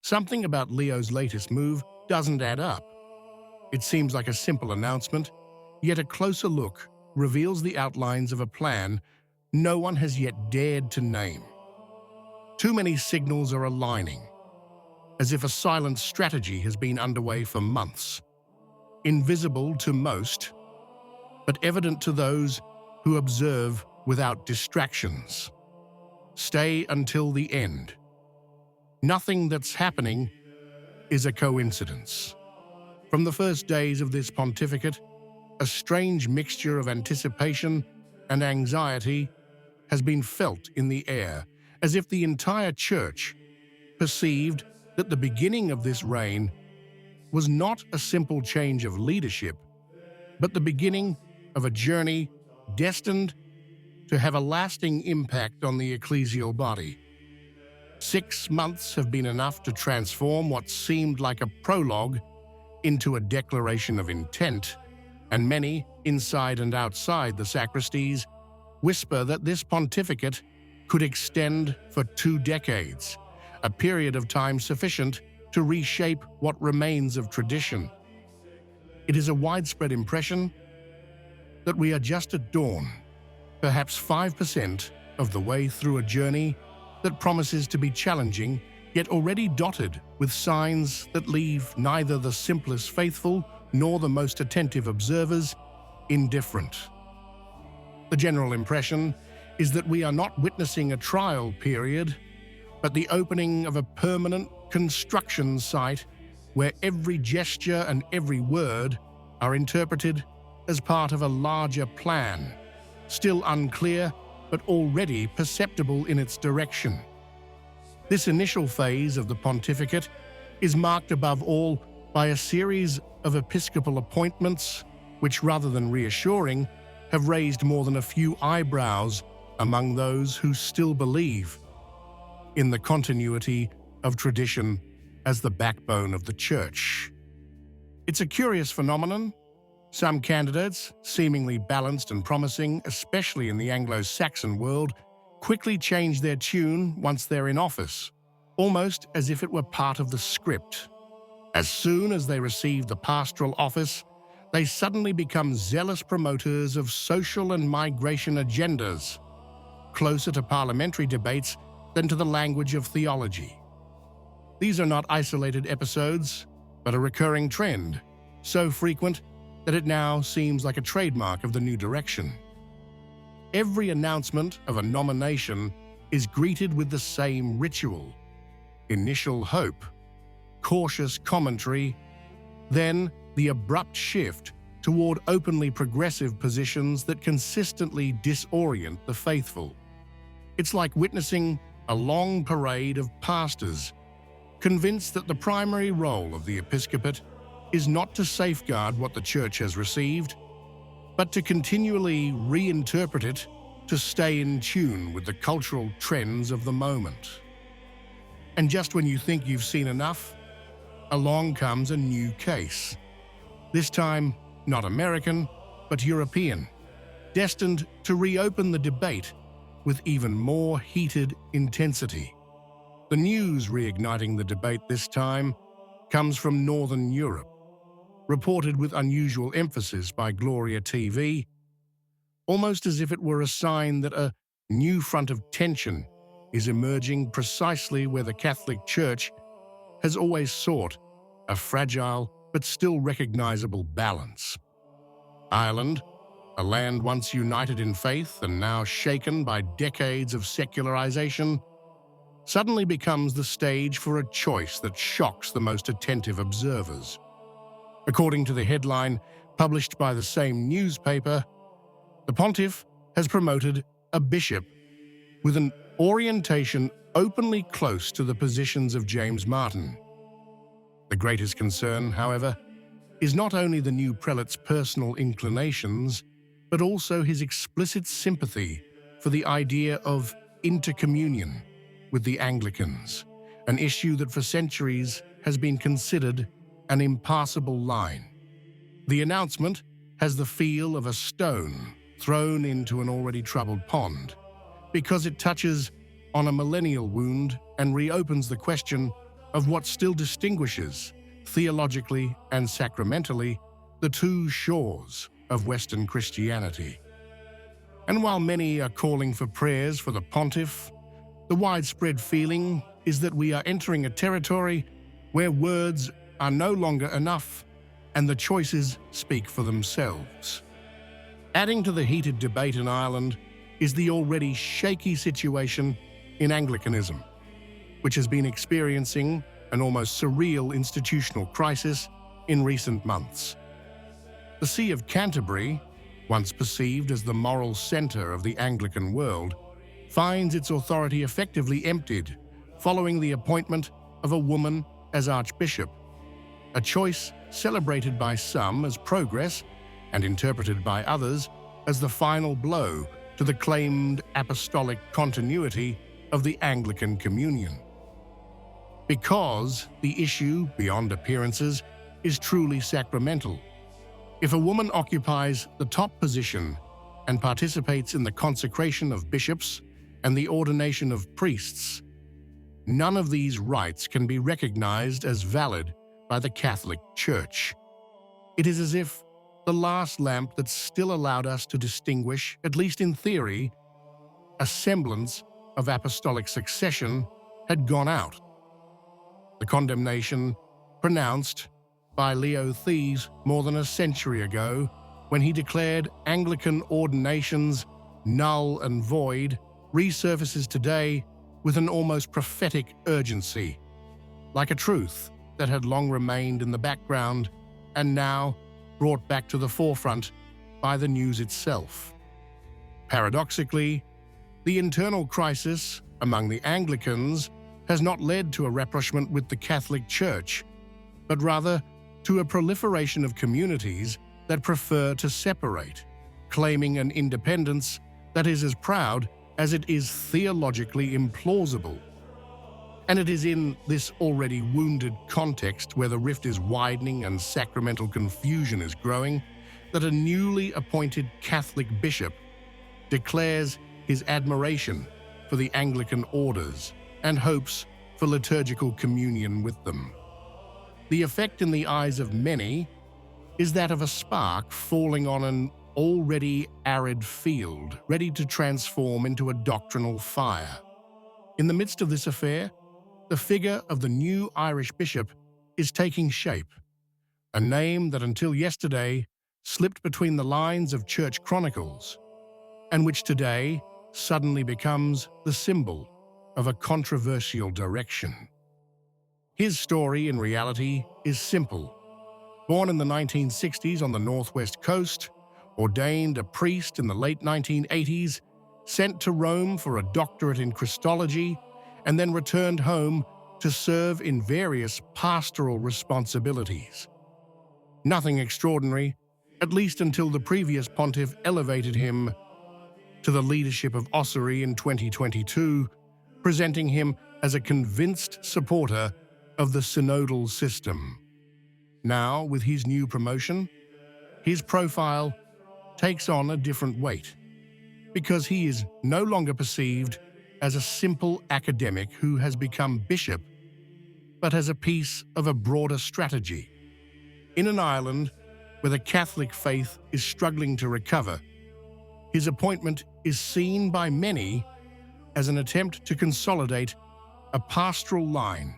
Something about Leo's latest move doesn't add up. It seems like a simple announcement, yet a closer look reveals the outlines of a plan no one has yet dared to name. Too many signals are aligning, as if a silent strategy has been underway for months. Invisible to most, but evident to those who observe without distractions. Stay until the end. Nothing that's happening is a coincidence. From the first days of this pontificate, a strange mixture of anticipation and anxiety has been felt in the air, as if the entire Church perceived that the beginning of this reign was not a simple change of leadership, but the beginning of a journey destined to have a lasting impact on the ecclesial body. 6 months have been enough to transform what seemed like a prologue into a declaration of intent, and many, inside and outside the sacristies, whisper that this pontificate could extend for 2 decades, a period of time sufficient to reshape what remains of tradition. It is a widespread impression that we are just at dawn, perhaps 5% of the way through a journey that promises to be challenging, yet already dotted with signs that leave neither the simplest faithful nor the most attentive observers indifferent. The general impression is that we are not witnessing a trial period, but the opening of a permanent construction site where every gesture and every word are interpreted as part of a larger plan, still unclear but already perceptible in its direction. This initial phase of the pontificate is marked above all by a series of episcopal appointments which, rather than reassuring, have raised more than a few eyebrows among those who still believe in the continuity of tradition as the backbone of the Church. It's a curious phenomenon. Some candidates, seemingly balanced and promising, especially in the Anglo-Saxon world, quickly change their tune once they're in office, almost as if it were part of the script. As soon as they receive the pastoral office, they suddenly become zealous promoters of social and migration agendas, closer to parliamentary debates than to the language of theology. These are not isolated episodes, but a recurring trend, so frequent that it now seems like a trademark of the new direction. Every announcement of a nomination is greeted with the same ritual: initial hope, cautious commentary, then the abrupt shift toward openly progressive positions that consistently disorient the faithful. It's like witnessing a long parade of pastors, convinced that the primary role of the episcopate is not to safeguard what the Church has received, but to continually reinterpret it to stay in tune with the cultural trends of the moment. And just when you think you've seen enough, along comes a new case. This time, not American, but European, destined to reopen the debate with even more heated intensity. The news reigniting the debate this time comes from Northern Europe, reported with unusual emphasis by Gloria TV, almost as if it were a sign that a new front of tension is emerging precisely where the Catholic Church has always sought a fragile but still recognizable balance. Ireland, a land once united in faith and now shaken by decades of secularization, suddenly becomes the stage for a choice that shocks the most attentive observers. According to the headline published by the same newspaper, the pontiff has promoted a bishop with an orientation openly close to the positions of James Martin. The greatest concern, however, is not only the new prelate's personal inclinations, but also his explicit sympathy for the idea of intercommunion with the Anglicans, an issue that for centuries has been considered an impassable line. The announcement has the feel of a stone thrown into an already troubled pond, because it touches on a millennial wound and reopens the question of what still distinguishes, theologically and sacramentally, the two shores of Western Christianity. And while many are calling for prayers for the pontiff, the widespread feeling is that we are entering a territory where words are no longer enough and the choices speak for themselves. Adding to the heated debate in Ireland is the already shaky situation in Anglicanism, which has been experiencing an almost surreal institutional crisis in recent months. The See of Canterbury, once perceived as the moral centre of the Anglican world, finds its authority effectively emptied following the appointment of a woman as Archbishop, a choice celebrated by some as progress and interpreted by others as the final blow to the claimed apostolic continuity of the Anglican Communion. Because the issue, beyond appearances, is truly sacramental. If a woman occupies the top position and participates in the consecration of bishops and the ordination of priests, none of these rites can be recognized as valid by the Catholic Church. It is as if the last lamp that still allowed us to distinguish, at least in theory, a semblance of apostolic succession had gone out. The condemnation pronounced by Leo Thies more than a century ago, when he declared Anglican ordinations null and void, resurfaces today with an almost prophetic urgency, like a truth that had long remained in the background and now brought back to the forefront by the news itself. Paradoxically, the internal crisis among the Anglicans has not led to a rapprochement with the Catholic Church, but rather to a proliferation of communities that prefer to separate, claiming an independence that is as proud as it is theologically implausible. And it is in this already wounded context, where the rift is widening and sacramental confusion is growing, that a newly appointed Catholic bishop declares his admiration for the Anglican orders and hopes for liturgical communion with them. The effect in the eyes of many is that of a spark falling on an already arid field, ready to transform into a doctrinal fire. In the midst of this affair, the figure of the new Irish bishop is taking shape, a name that until yesterday slipped between the lines of church chronicles, and which today suddenly becomes the symbol of a controversial direction. His story, in reality, is simple. Born in the 1960s on the northwest coast, ordained a priest in the late 1980s, sent to Rome for a doctorate in Christology, and then returned home to serve in various pastoral responsibilities. Nothing extraordinary, at least until the previous pontiff elevated him to the leadership of Ossory in 2022, presenting him as a convinced supporter of the synodal system. Now, with his new promotion, his profile takes on a different weight, because he is no longer perceived as a simple academic who has become bishop, but as a piece of a broader strategy. In an Ireland where the Catholic faith is struggling to recover, his appointment is seen by many as an attempt to consolidate a pastoral line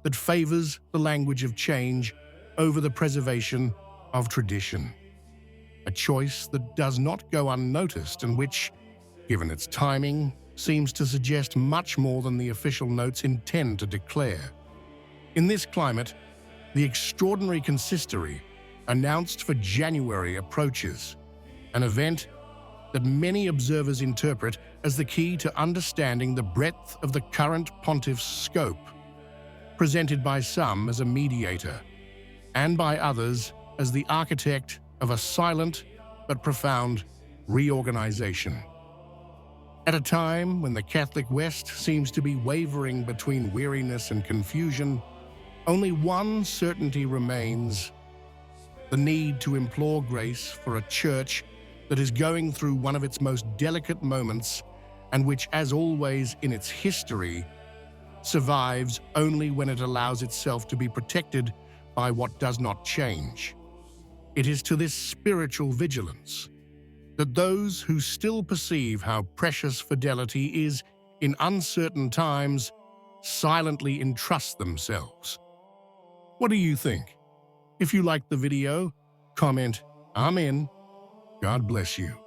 that favors the language of change over the preservation of tradition. A choice that does not go unnoticed and which, given its timing, seems to suggest much more than the official notes intend to declare. In this climate, the extraordinary Consistory, announced for January, approaches, an event that many observers interpret as the key to understanding the breadth of the current pontiff's scope, presented by some as a mediator, and by others as the architect of a silent but profound reorganization. At a time when the Catholic West seems to be wavering between weariness and confusion, only one certainty remains: the need to implore grace for a church that is going through one of its most delicate moments, and which, as always in its history, survives only when it allows itself to be protected by what does not change. It is to this spiritual vigilance that those who still perceive how precious fidelity is in uncertain times silently entrust themselves. What do you think? If you liked the video, comment, "I'm in." God bless you.